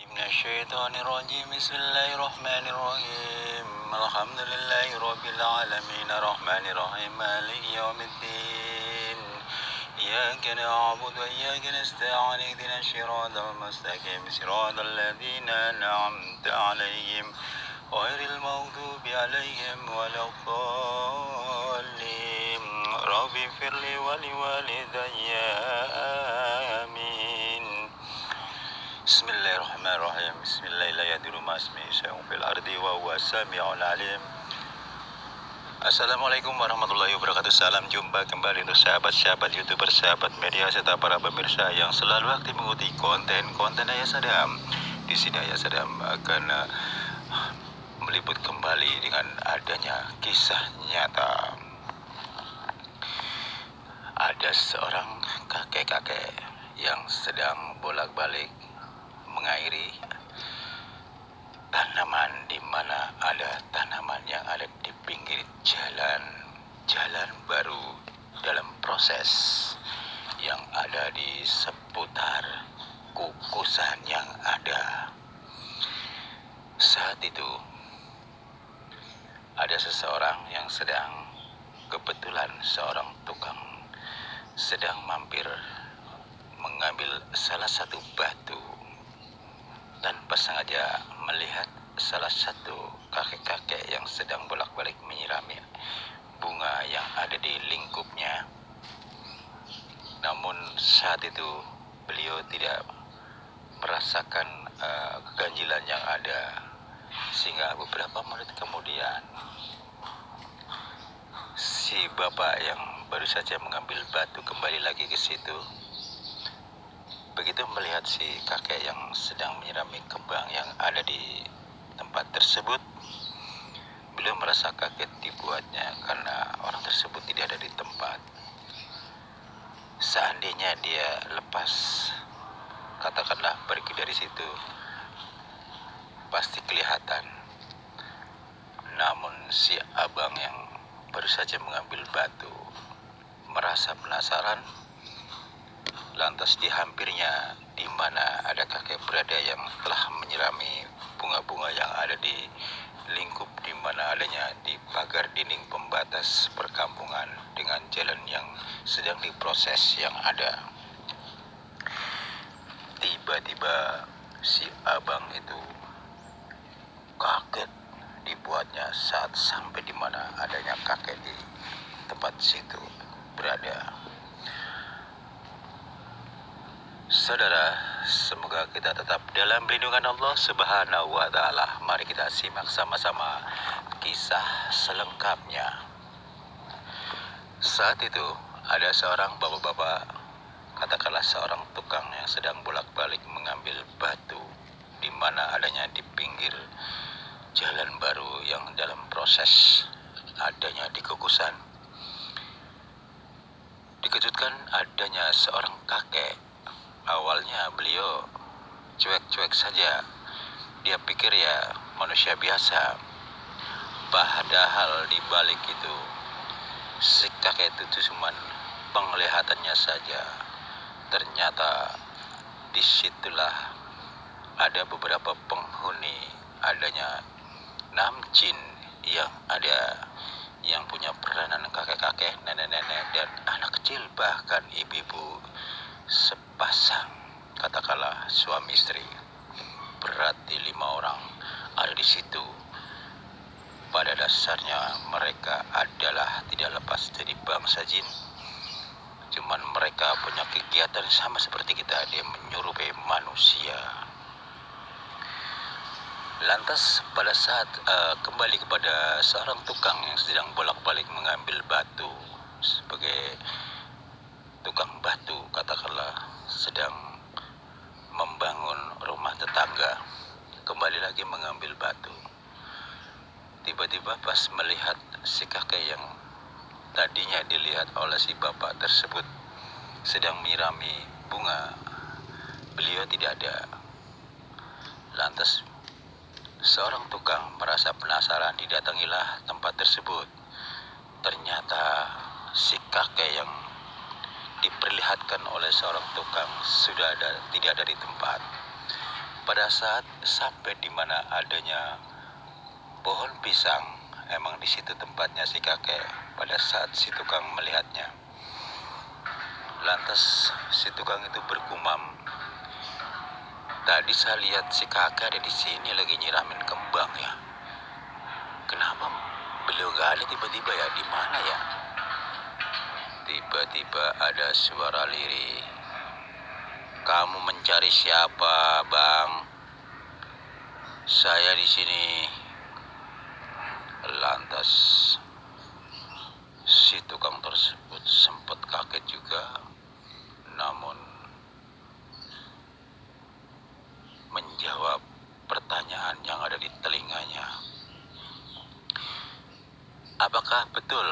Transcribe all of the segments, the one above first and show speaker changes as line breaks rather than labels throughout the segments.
Minasyaitonirrajim. Bismillahirrahmanirrahim. Alhamdulillahirabbil alamin arrahmanirrahim maliki yaumiddin. Iyyaka na'budu wa iyyaka nasta'in ihdinas siratal mustaqim siratal ladzina an'amta 'alaihim ghairil maghdubi 'alaihim waladdallin. Rabbi firli wa liwalidayya. Amin. Bismillahirrahmanirrahim. Bismillahirrahmanirrahim. Assalamualaikum warahmatullahi wabarakatuh. Salam jumpa kembali untuk sahabat-sahabat YouTuber, sahabat media, serta para pemirsa yang selalu aktif mengikuti konten-konten Ayah Sadam. Di sini Ayah Sadam akan meliput kembali dengan adanya kisah nyata. Ada seorang kakek-kakek yang sedang bolak-balik mengairi tanaman, di mana ada tanaman yang ada di pinggir jalan baru dalam proses yang ada di seputar kukusan yang ada. Saat itu ada seseorang yang kebetulan seorang tukang sedang mampir mengambil salah satu batu, tanpa sengaja melihat salah satu kakek-kakek yang sedang bolak-balik menyirami bunga yang ada di lingkupnya. Namun saat itu beliau tidak merasakan keganjilan yang ada, sehingga beberapa menit kemudian si bapak yang baru saja mengambil batu kembali lagi ke situ. Begitu melihat si kakek yang sedang menyirami kembang yang ada di tempat tersebut, beliau merasa kaget dibuatnya karena orang tersebut tidak ada di tempat. Seandainya dia lepas, katakanlah pergi dari situ, pasti kelihatan. Namun si abang yang baru saja mengambil batu merasa penasaran. Lantas dihampirnya di mana ada kakek berada yang telah menyirami bunga-bunga yang ada di lingkup, di mana adanya di pagar dinding pembatas perkampungan dengan jalan yang sedang diproses yang ada. Tiba-tiba si abang itu kaget dibuatnya saat sampai di mana adanya kakek di tempat situ berada. Saudara, semoga kita tetap dalam lindungan Allah Subhanahu wa Ta'ala. Mari kita simak sama-sama kisah selengkapnya. Saat itu ada seorang bapak-bapak, katakanlah seorang tukang yang sedang bolak-balik mengambil batu, di mana adanya di pinggir jalan baru yang dalam proses adanya di kukusan. Dikejutkan adanya seorang kakek. Awalnya beliau cuek-cuek saja. Dia pikir ya manusia biasa. Padahal di balik itu si kakek itu cuma penglihatannya saja. Ternyata disitulah ada beberapa penghuni, adanya 6 jin yang ada, yang punya peranan kakek-kakek, nenek-nenek, dan anak kecil, bahkan ibu-ibu sepasang, katakanlah suami istri. Berarti 5 orang ada di situ. Pada dasarnya mereka adalah tidak lepas dari bangsa jin. Cuman mereka punya kegiatan sama seperti kita, dia menyerupai manusia. Lantas pada saat kembali kepada seorang tukang yang sedang bolak-balik mengambil batu, sebagai tukang batu, katakanlah sedang membangun rumah tetangga, kembali lagi mengambil batu. Tiba-tiba pas melihat si kakek yang tadinya dilihat oleh si bapak tersebut sedang menyirami bunga, beliau tidak ada. Lantas seorang tukang merasa penasaran, didatangilah tempat tersebut. Ternyata si kakek yang diperlihatkan oleh seorang tukang tidak ada di tempat. pada saat sampai di mana adanya pohon pisang, emang di situ tempatnya si kakek pada saat si tukang melihatnya. Lantas si tukang itu bergumam, tadi saya lihat si kakek ada di sini lagi nyiramin kembang ya. Kenapa beliau gak ada tiba-tiba ya? Di mana ya? Tiba-tiba ada suara lirih. Kamu mencari siapa, Bang? Saya di sini. Lantas si tukang tersebut sempat kaget juga, namun menjawab pertanyaan yang ada di telinganya. Apakah betul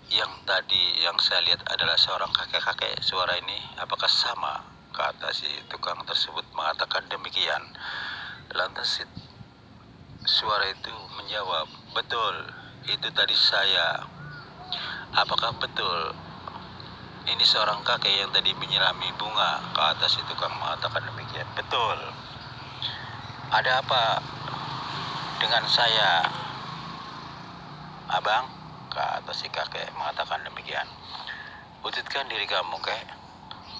yang tadi yang saya lihat adalah seorang kakek-kakek? Suara ini apakah sama? Kata si tukang tersebut mengatakan demikian. Lantas si suara itu menjawab, betul, itu tadi saya. Apakah betul ini seorang kakek yang tadi menyirami bunga? Kata si tukang mengatakan demikian. Betul. Ada apa dengan saya, Abang? Kata si kakek mengatakan demikian. Wujudkan diri kamu, kek.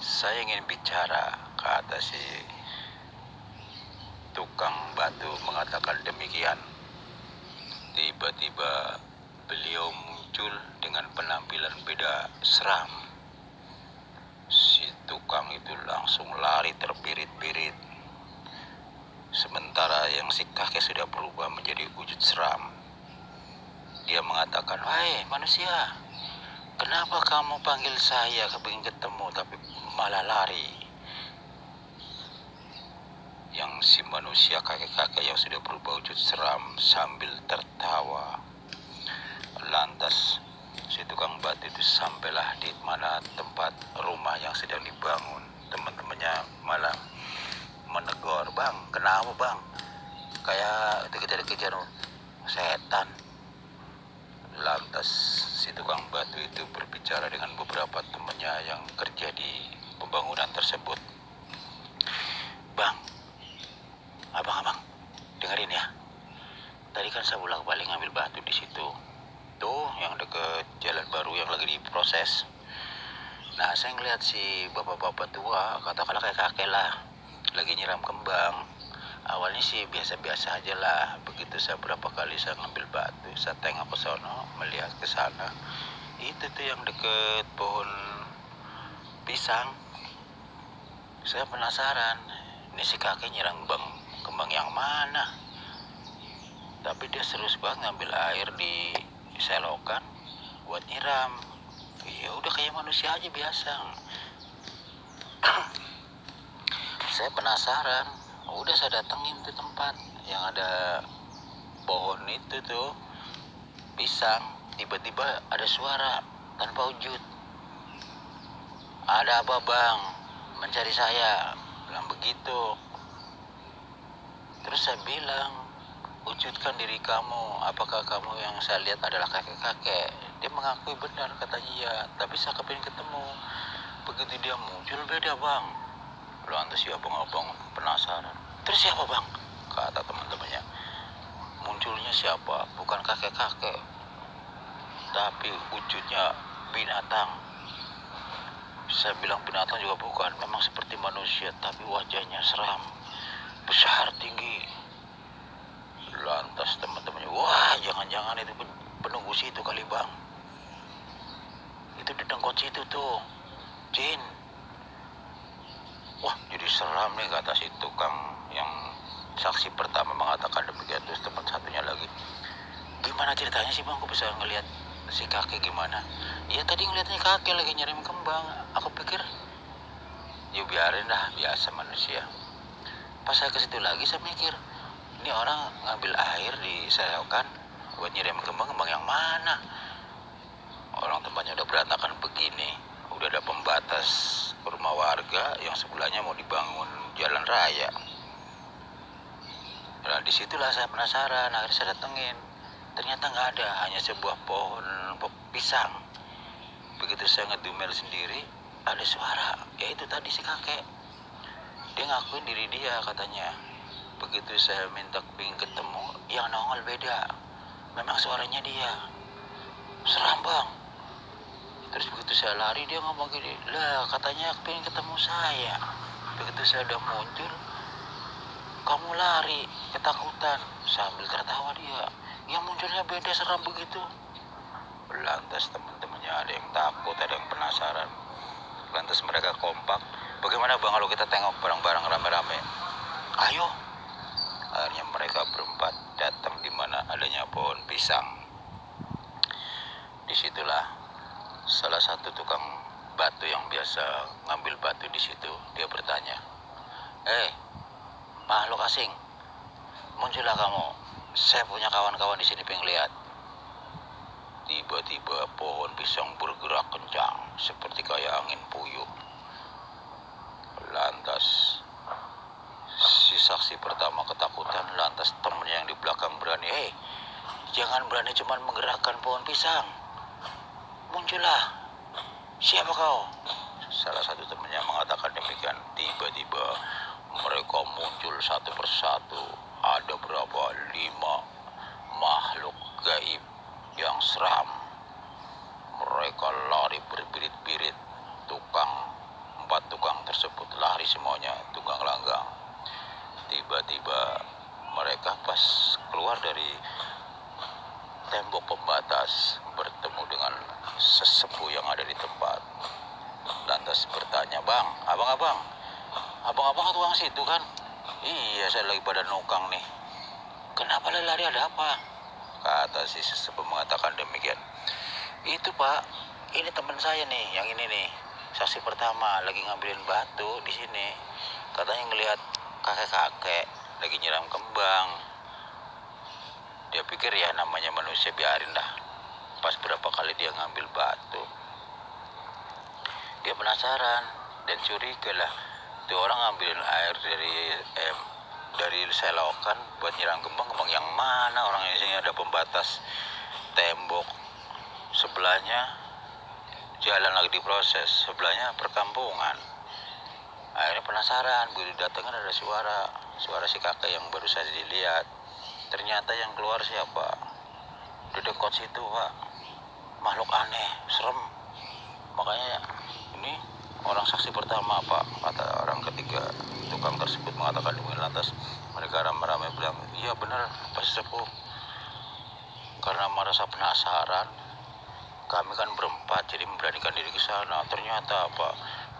Saya ingin bicara, kata si tukang batu mengatakan demikian. Tiba-tiba beliau muncul dengan penampilan beda seram. Si tukang itu langsung lari terbirit-birit. Sementara yang si kakek sudah berubah menjadi wujud seram. Dia mengatakan, "Wahai manusia, kenapa kamu panggil saya kepingin ketemu tapi malah lari?" Yang si manusia kakek-kakek yang sudah berubah wujud seram sambil tertawa. Lantas si tukang batu itu sampailah di mana tempat rumah yang sedang dibangun. Teman-temannya malah menegur, "Bang, kenapa bang? Kayak dikejar-kejar setan." Lantas si tukang batu itu berbicara dengan beberapa temannya yang kerja di pembangunan tersebut. "Bang, abang, dengerin ya. Tadi kan saya bolak-balik ngambil batu di situ. Tuh, yang deket jalan baru yang lagi diproses. Nah, saya ngeliat si bapak-bapak tua, katakanlah kayak kakek lah, lagi nyiram kembang. Awalnya sih biasa-biasa aja lah. Begitu saya berapa kali saya ngambil batu, saya tengok ke sono, melihat ke sana. Itu tuh yang deket pohon pisang. Saya penasaran, ini si kakek nyiram kembang yang mana? Tapi dia serius banget ngambil air di selokan buat nyiram. Ya udah kayak manusia aja biasa." Saya penasaran, udah saya datengin tuh tempat yang ada pohon itu tuh pisang. Tiba-tiba ada suara tanpa wujud. "Ada apa bang? Mencari saya?" Bilang begitu. Terus saya bilang, "Wujudkan diri kamu. Apakah kamu yang saya lihat adalah kakek-kakek?" Dia mengakui benar, katanya ya. Tapi saya kepingin ketemu. Begitu dia muncul, beda bang. Lantas ya abang-abang penasaran. "Terus siapa bang?" Kata teman-temannya. "Munculnya siapa? Bukan kakek-kakek, tapi wujudnya binatang." Saya bilang binatang juga bukan. Memang seperti manusia, tapi wajahnya seram, besar, tinggi. Lantas teman-temannya, "Wah, jangan-jangan itu penunggu situ kali bang. Itu di dengkot situ tuh, Jin." Wah, jadi seram nih, kata si tukang yang saksi pertama mengatakan demikian. Terus teman satunya lagi, "Gimana ceritanya sih bang, kok bisa ngelihat si kakek gimana?" "Ya tadi ngeliatnya kakek lagi nyiram kembang. Aku pikir ya biarin dah, biasa manusia." Pas saya ke situ lagi, saya mikir, ini orang ngambil air di selokan buat nyiram kembang yang mana? Orang tempatnya udah berantakan begini, udah ada pembatas rumah warga, yang sebelahnya mau dibangun jalan raya. Nah, disitulah saya penasaran, akhirnya saya datengin. Ternyata nggak ada, hanya sebuah pohon pisang. Begitu saya ngedumel sendiri, ada suara, yaitu tadi si kakek. Dia ngakuin diri dia, katanya. Begitu saya minta ping ketemu, yang nongol beda. Memang suaranya dia. Seram bang. Terus begitu saya lari dia ngomong gini, lah katanya pengen ketemu saya. Begitu saya udah muncul, kamu lari, ketakutan. Sambil tertawa dia, yang munculnya beda, seram begitu. Lantas teman-temannya ada yang takut, ada yang penasaran. Lantas mereka kompak, bagaimana bang kalau kita tengok bareng-bareng rame-rame? Ayo. Akhirnya mereka berempat datang di mana adanya pohon pisang. Disitulah salah satu tukang batu yang biasa ngambil batu di situ, dia bertanya, makhluk asing, muncullah kamu. Saya punya kawan-kawan di sini pengen lihat. Tiba-tiba pohon pisang bergerak kencang seperti kayak angin puyuh. Lantas si saksi pertama ketakutan, lantas temennya yang di belakang berani, jangan berani cuma menggerakkan pohon pisang. Muncullah. Siapa kau? Salah satu temannya mengatakan demikian. Tiba-tiba mereka muncul satu persatu. Ada berapa? 5 makhluk gaib yang seram. Mereka lari berbirit-birit. 4 tukang tersebut lari semuanya tunggang langgang. Tiba-tiba mereka pas keluar dari tembok pembatas bertemu dengan sesepuh yang ada di tempat. Lantas bertanya, bang, abang tukang situ kan? Iya, saya lagi pada nukang nih. Kenapa lari, ada apa? Kata si sesepuh mengatakan demikian. Itu pak, ini teman saya nih, yang ini nih, saksi pertama lagi ngambilin batu di sini. Katanya ngelihat kakek-kakek lagi nyiram kembang. Dia pikir ya namanya manusia, biarin dah. Pas berapa kali dia ngambil batu, dia penasaran dan curiga lah. Tuh orang ngambilin air dari selokan buat nyiram kembang yang mana? Orang di sini ada pembatas tembok, sebelahnya jalan lagi diproses, sebelahnya perkampungan. Akhirnya penasaran, begitu datangnya ada suara si kakek yang baru saja dilihat. Ternyata yang keluar siapa? Di dekat situ pak, makhluk aneh, serem. Makanya ini orang saksi pertama pak, kata orang ketiga tukang tersebut mengatakan demikian. Lantas mereka ramai-ramai bilang, iya benar Pak Sesepuh. Karena merasa penasaran, kami kan berempat jadi memberanikan diri ke sana. Ternyata apa?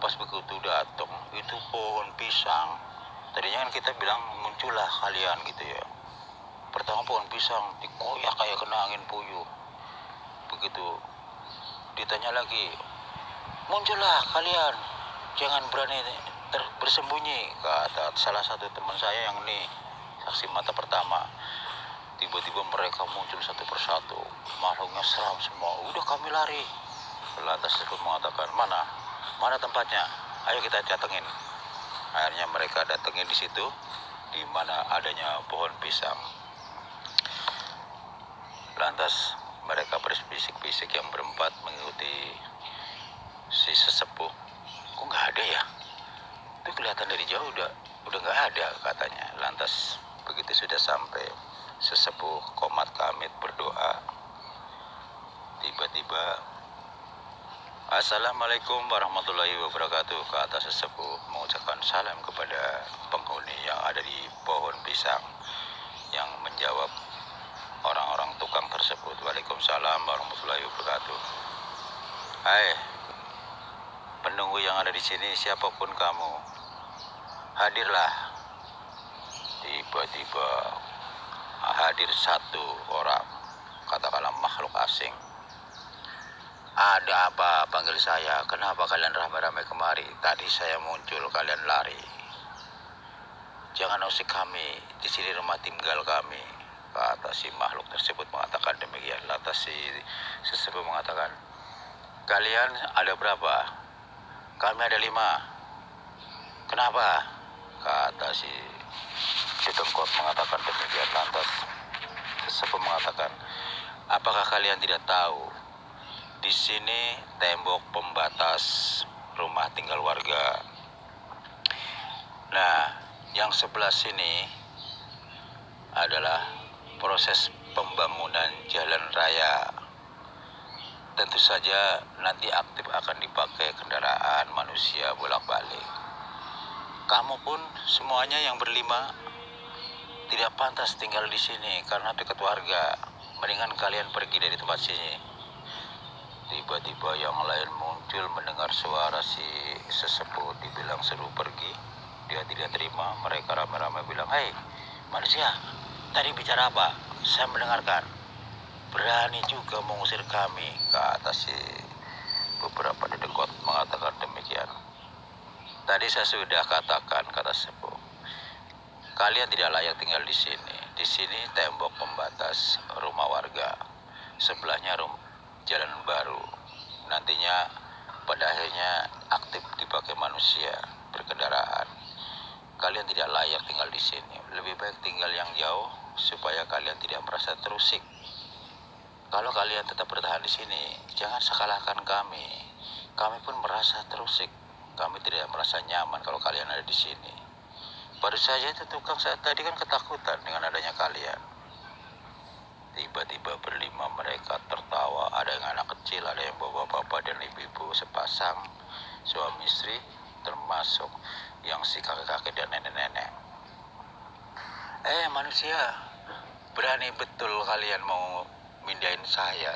Pas begitu datang itu pohon pisang. Tadinya kan kita bilang muncullah kalian gitu ya. Pertama pohon pisang dikoyak kayak kena angin puyuh. Begitu ditanya lagi, muncullah kalian, jangan berani bersembunyi, kata salah satu teman saya yang ini saksi mata pertama. Tiba-tiba mereka muncul satu persatu, makhluknya seram semua. Udah kami lari. Lantas tersebut mengatakan, mana tempatnya, ayo kita datengin. Akhirnya mereka datengin di situ di mana adanya pohon pisang. Lantas mereka berbisik-bisik yang berempat mengikuti si sesepuh. Kok nggak ada ya? Itu kelihatan dari jauh udah nggak ada katanya. Lantas begitu sudah sampai, sesepuh komat kamit berdoa. Tiba-tiba, Assalamualaikum warahmatullahi wabarakatuh, kata sesepuh mengucapkan salam kepada penghuni yang ada di pohon pisang. Yang menjawab orang-orang tukang tersebut, Waalaikumsalam warahmatullahi wabarakatuh. Hai, penunggu yang ada di sini, siapapun kamu, hadirlah. Tiba-tiba hadir satu orang, katakanlah makhluk asing. Ada apa panggil saya? Kenapa kalian ramai-ramai kemari? Tadi saya muncul, kalian lari. Jangan usik kami, di sini rumah tinggal kami, kata si makhluk tersebut mengatakan demikian. Lantas si sesepuh mengatakan, kalian ada berapa? Kami ada 5. Kenapa? Kata si dengkot mengatakan demikian. Lantas sesepuh mengatakan, apakah kalian tidak tahu di sini tembok pembatas rumah tinggal warga. Nah, yang sebelah sini adalah proses pembangunan jalan raya. Tentu saja nanti aktif akan dipakai kendaraan manusia bolak-balik. Kamu pun semuanya yang berlima tidak pantas tinggal di sini karena dekat warga. Mendingan kalian pergi dari tempat sini. Tiba-tiba yang lain muncul mendengar suara si sesepuh dibilang seru pergi. Dia tidak terima. Mereka ramai-ramai bilang, "Hei manusia, tadi bicara apa? Saya mendengarkan. Berani juga mengusir kami," kata si beberapa dedekot mengatakan demikian. "Tadi saya sudah katakan," kata sesepuh, "kalian tidak layak tinggal di sini. Di sini tembok pembatas rumah warga. Sebelahnya jalan baru. Nantinya pada akhirnya aktif dipakai manusia berkendaraan. Kalian tidak layak tinggal di sini. Lebih baik tinggal yang jauh supaya kalian tidak merasa terusik. Kalau kalian tetap bertahan di sini, jangan salahkan kami. Kami pun merasa terusik. Kami tidak merasa nyaman kalau kalian ada di sini. Baru saja itu tukang saat tadi kan ketakutan dengan adanya kalian." Tiba-tiba berlima mereka tertawa. Ada yang anak kecil, ada yang bapak-bapak dan ibu-ibu sepasang suami istri, termasuk yang si kakek-kakek dan nenek-nenek. Manusia, berani betul kalian mau mindahin saya.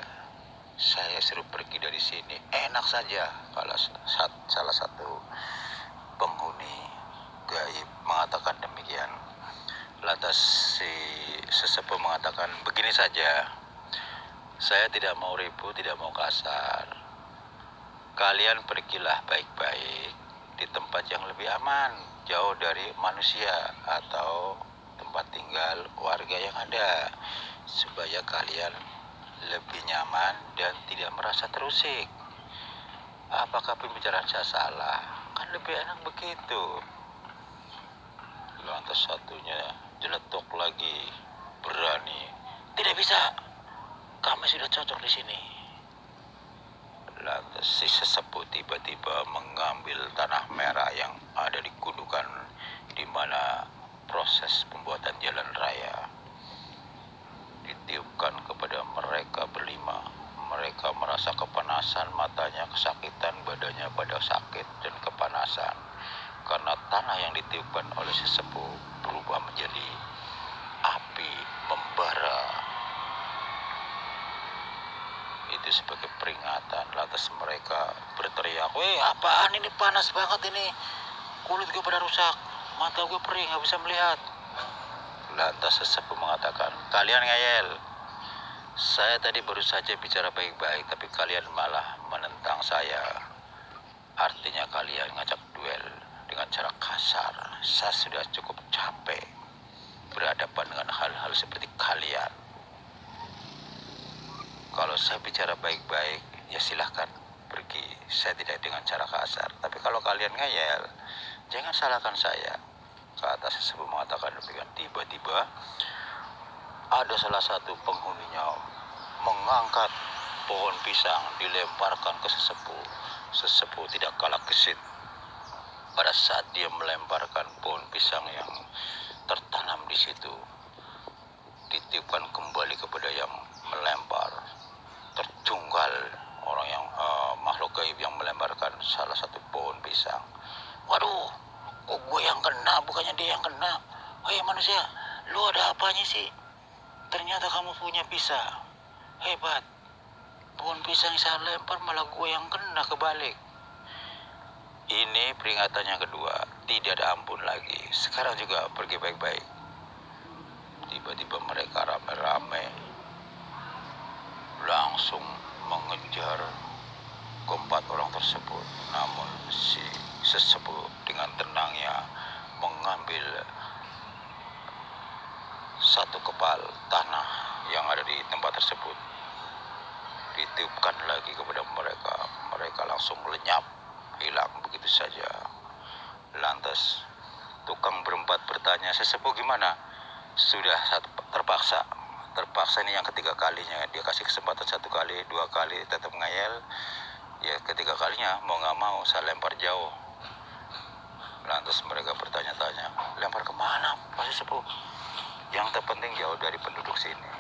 Saya suruh pergi dari sini. Enak saja," kalau salah satu penghuni gaib mengatakan demikian. Lantas si sesepuh mengatakan, "Begini saja, saya tidak mau ribut, tidak mau kasar. Kalian pergilah baik-baik di tempat yang lebih aman, jauh dari manusia atau tempat tinggal warga yang ada, supaya kalian lebih nyaman dan tidak merasa terusik." Apakah pembicaraan saya salah? Kan lebih enak begitu. Lantas satunya jeletuk lagi, "Berani? Tidak bisa. Kami sudah cocok di sini." Lantas si sesepuh tiba-tiba mengambil tanah merah yang ada di gundukan di mana proses pembuatan jalan raya. Ditiupkan kepada mereka berlima. Mereka merasa kepanasan, matanya kesakitan, badannya pada sakit dan kepanasan. Karena tanah yang ditiupkan oleh sesepuh berubah menjadi api membara. Itu sebagai peringatan. Lantas mereka berteriak, "Weh, apaan ini, panas banget ini. Kulit gue pada rusak, mata gue perih, gak bisa melihat." Lantas sesepuh mengatakan, "Kalian ngeyel. Saya tadi baru saja bicara baik-baik, tapi kalian malah menentang saya. Artinya kalian ngajak duel dengan cara kasar. Saya sudah cukup capek berhadapan dengan hal-hal seperti kalian. Kalau saya bicara baik-baik, ya silahkan pergi. Saya tidak dengan cara kasar. Tapi kalau kalian ngeyel, jangan salahkan saya," kata sesepuh mengatakan demikian. Tiba-tiba ada salah satu penghuninya mengangkat pohon pisang, dilemparkan ke sesepuh. Sesepuh tidak kalah gesit. Pada saat dia melemparkan pohon pisang yang tertanam di situ, ditiupkan kembali kepada yang melempar. Terjungkal orang yang makhluk gaib yang melemparkan salah satu pohon pisang. "Waduh, kok gue yang kena, bukannya dia yang kena. Hei manusia, lu ada apanya sih? Ternyata kamu punya pisang. Hebat. Pohon pisang yang saya lempar malah gue yang kena kebalik." Ini peringatan yang kedua. Tidak ada ampun lagi. Sekarang juga pergi baik-baik. Tiba-tiba mereka rame-rame langsung mengejar keempat orang tersebut. Namun si sesepuh dengan tenangnya mengambil satu kepal tanah yang ada di tempat tersebut. Ditiupkan lagi kepada mereka. Mereka langsung lenyap, hilang begitu saja. Lantas tukang berempat bertanya, "Sesepuh gimana?" "Sudah terpaksa. Terpaksa ini yang ketiga kalinya. Dia kasih kesempatan satu kali, dua kali tetap ngeyel. Ya ketiga kalinya mau gak mau saya lempar jauh." Lantas mereka bertanya-tanya, "Lempar kemana Pak Sesepuh?" yang terpenting jauh dari penduduk sini.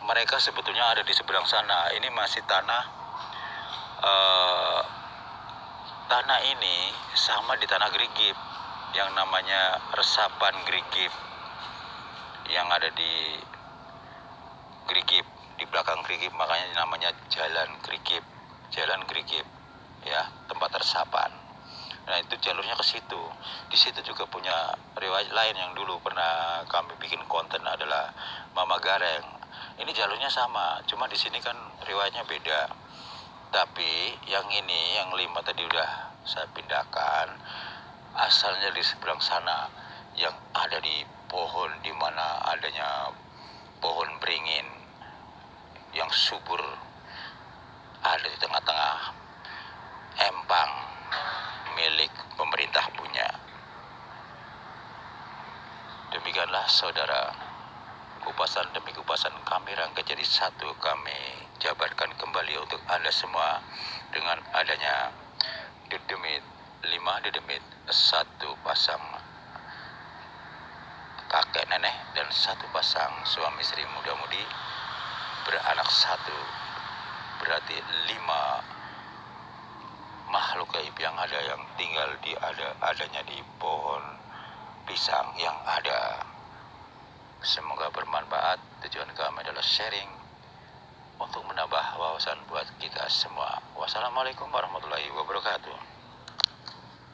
Mereka sebetulnya ada di seberang sana. Ini masih eh, tanah ini sama di tanah Grigip, yang namanya resapan Grigip, yang ada di Grigip, di belakang Grigip, makanya namanya Jalan Grigip, Jalan Grigip, ya, tempat resapan. Nah itu jalurnya ke situ. Di situ juga punya riwayat lain yang dulu pernah kami bikin konten adalah Mama Gareng. Ini jalurnya sama, cuma di sini kan riwayatnya beda. Tapi yang ini, yang 5 tadi udah saya pindahkan. Asalnya di seberang sana, yang ada di pohon, di mana adanya pohon beringin yang subur, ada di tengah-tengah empang milik pemerintah punya. Demikianlah saudara, kupasan demi kupasan kami rangkai jadi satu, kami jabarkan kembali untuk Anda semua dengan adanya dedemit 5 dedemit, 1 pasang kakek nenek dan 1 pasang suami istri muda-mudi beranak 1, berarti 5 makhluk gaib yang ada, yang tinggal di adanya di pohon pisang yang ada. Semoga bermanfaat. Tujuan kami adalah sharing untuk menambah wawasan buat kita semua. Wassalamualaikum warahmatullahi wabarakatuh.